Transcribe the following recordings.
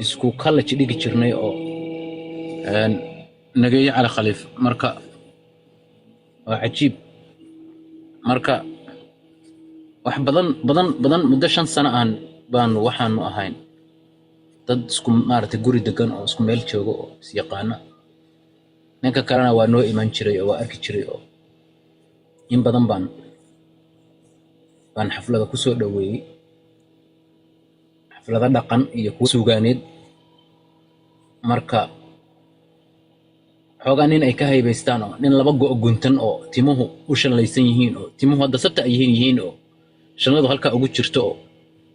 isku college dhigi jirnay oo nageeyo cali khaliif marka waa cajiib marka wax badan muddo 5 sano aan baan waxaanu ahayn dad isku maartay guri degan oo isku meel joogo oo is yaqaana ninka kalena waa noo iman jiray oo waa arki jiray oo in badan baan xaflada ku soo dhaweeyay xaflada dhaqan iyo ku suugaaneed marka xogaa nin ay ka haybaystaan oo nin laba go' guntan oo timuhu u shanlaysan yihiin oo timuhu hadda sabta ay yihiin oo shanadu halka ugu jirto oo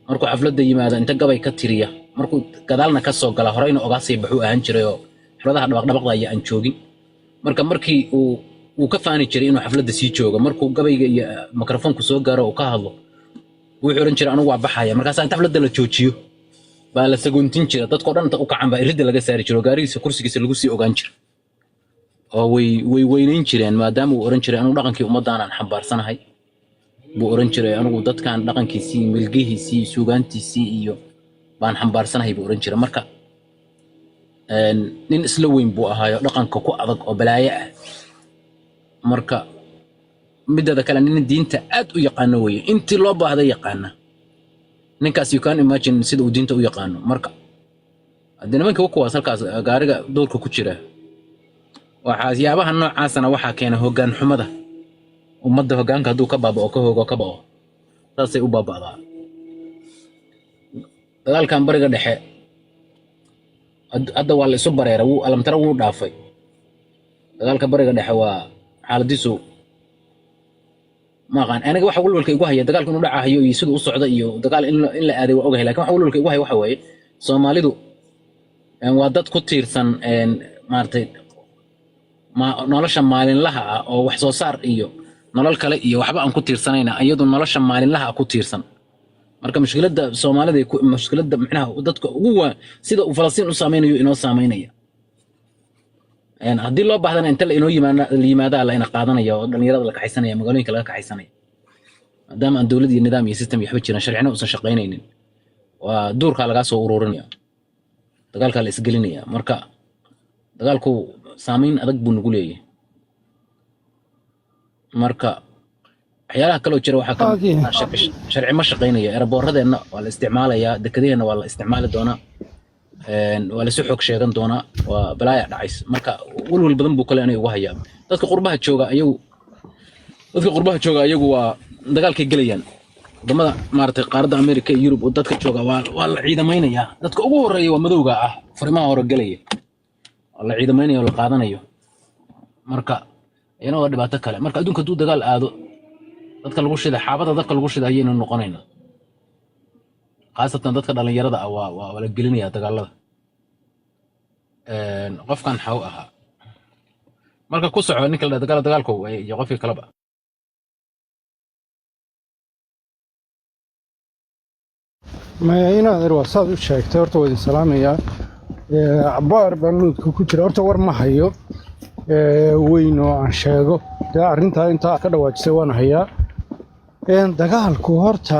markuu xafladda yimaado inta gabay ka tiriya markuu gadaalna ka soo gala horeyna oga sii baxu ahaan jiray oo xafladaha dhaqdhaqda ay aan joogin marka markii uu ka faani jiray inuu xafladda sii joogo markuu gabayga iyo mikrofoonku soo gaaro oo ka hadlo wuxuu oran jiray anigu waa baxaya markaas inta xafladda la joojiyo baa la sagoontin jiray dadka dhan inta u kacan baa iridda laga saari jiray gaarigiisa kursigiisa lagu sii ogaan jiray oo way weynayn jireen maadaama uu oran jiray anigu dhaqankii ummaddan aan xambaarsanahay buu oran jiray anigu dadkan dhaqankiisii milgihiisii suugaantiisii iyo baan xambaarsanahay buu oran jiray marka nin isla weyn buu ahaayo dhaqanka ku adag oo balaayo ah marka midda kale nin diinta aad u yaqaan weeye intii loo baahday yaqaana ninkaas you can imagine sida uu diinta u yaqaano marka hadii nimanka kuwaas halkaas gaariga doorka ku jira waxa yaabaha noocaasna waxa keenay hoggaan xumada ummadda hoggaanka haduu ka baabao ka hoogo ka bao taasay u baabaadaa dagaalkan bariga dhexe hadda waa la isu bareeray wuu alamtara wuu dhaafay dagaalka bariga dhexe waa xaaladiisu ma aqaan aniga waxa walwalka igu haya dagaalku inuu dhacayo iyo sidoo u socdo iyo dagaal in la aaday waa ogahay laakiin waxa walwalka igu haya waxa weeye Soomaalidu waa dad ku tiirsan maartay nolosha maalinlaha ah oo wax soo saar iyo nolol kale iyo waxba aan ku tiirsanayna iyadoo nolosha maalinlaha ku tiirsan marka mushkiladda Soomaalida mushkiladda macnaha dadka ugu waa sida uu Falastiin u saameynayo inoo saameynaya haddii loo baahdana inta la inoo yimaada la ina qaadanaya oo dhalinyarada la kaxaysanaya magaalooyinka laga kaxaysanaya maadaama aan dawlad iyo nidaam iyo system iyo waxba jiran sharcina uusan shaqaynaynin waa duurka laga soo ururinaya dagaalka la isgelinaya marka dagaalku saameyn adag buu nagu leeyahay marka waxyaalaha kale oo jira waxa ka sharci ma shaqaynaya eraboorradeena waa la isticmaalaya dekedeena waa la isticmaali doonaa waa la soo xog sheegan doonaa waa balaaya dhacays marka walwal badan buu kale inay ugu hayaan dadka qurbaha jooga ayagu waa dagaalkay galayaan wadamada maartay qaaradda Amerika iyo Yurub oo dadka jooga waa la ciidamaynaya dadka ugu horeeya waa madowga ah fariimaha hore galaya waa la ciidamaynaya oo la qaadanayo marka iyana waa dhibaato kale marka adduunka duu dagaal aado dadka lagu shida xaabada dadka lagu shida ayayna noqonayna qaasatan dadka dhalinyarada ah waa la gelinaya dagaalada qofkan xaw ahaa marka ku soco ninka la dagaalku iyo qofkii kaleba ما هنا الوسط sheegtay horta wadi salaamaya cabaar banuudka ku jira horta war ma hayo weyn oo aan sheego arinta inta ka dhawaajisay waan hayaa dagaalku horta